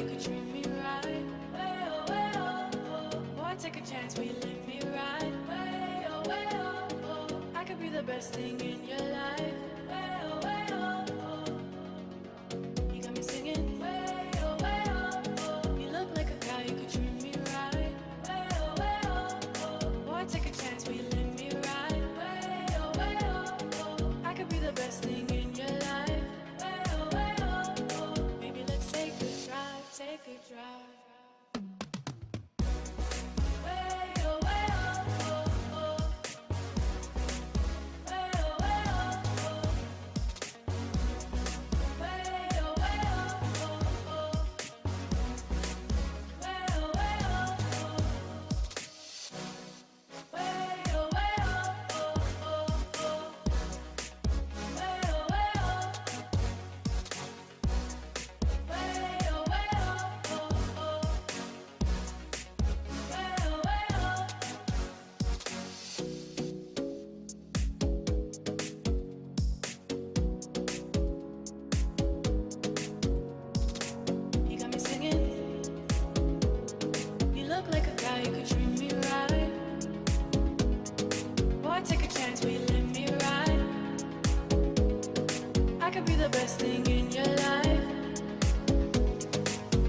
you could treat me right. Way oh, way oh, oh. Boy, take a chance, will you let me ride? Way oh, way oh, oh. I could be the best thing in your life. Way oh, way oh, oh. You got me singing. Way oh, way oh, oh. You look like a guy, you could treat me right. Way oh, way oh, oh. Boy, take a chance, will you let me ride? Way oh, way oh, oh. I could be the best thing in your life. Way oh, way oh, oh. Maybe let's take a drive, take a drive. Way oh, way oh, oh, oh. Way oh, way oh, oh. Way oh, way oh, oh, oh. Way oh, way oh, oh. Way oh, way oh, oh, oh, oh. Way oh, way oh. Way oh, way oh, oh, oh. Way oh, way oh. You got me singing. You look like a guy, you could treat me right. Boy, take a chance, will you let me ride? I could be the best thing in your life.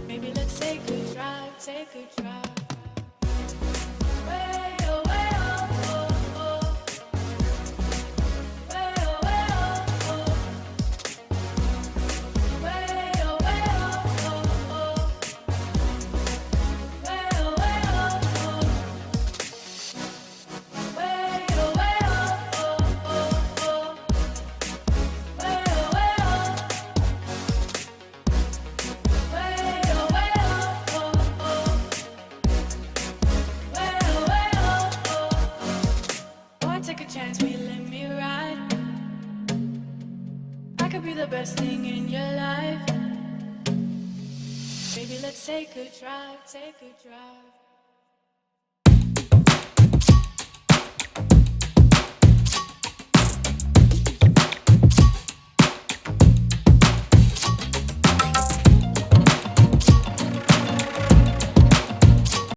Maybe let's take a drive, take a drive. Way oh, way oh, oh, oh. Way oh, way oh, oh. Way oh, way oh, oh, oh. Way oh, way oh, oh. Way oh, way oh, oh, oh, oh. Way oh, way oh. Way oh, way oh, oh, oh. Way oh, way oh, oh. Boy, take a chance, will you let me ride? I could be the best thing in your life. Maybe let's take a drive, take a drive.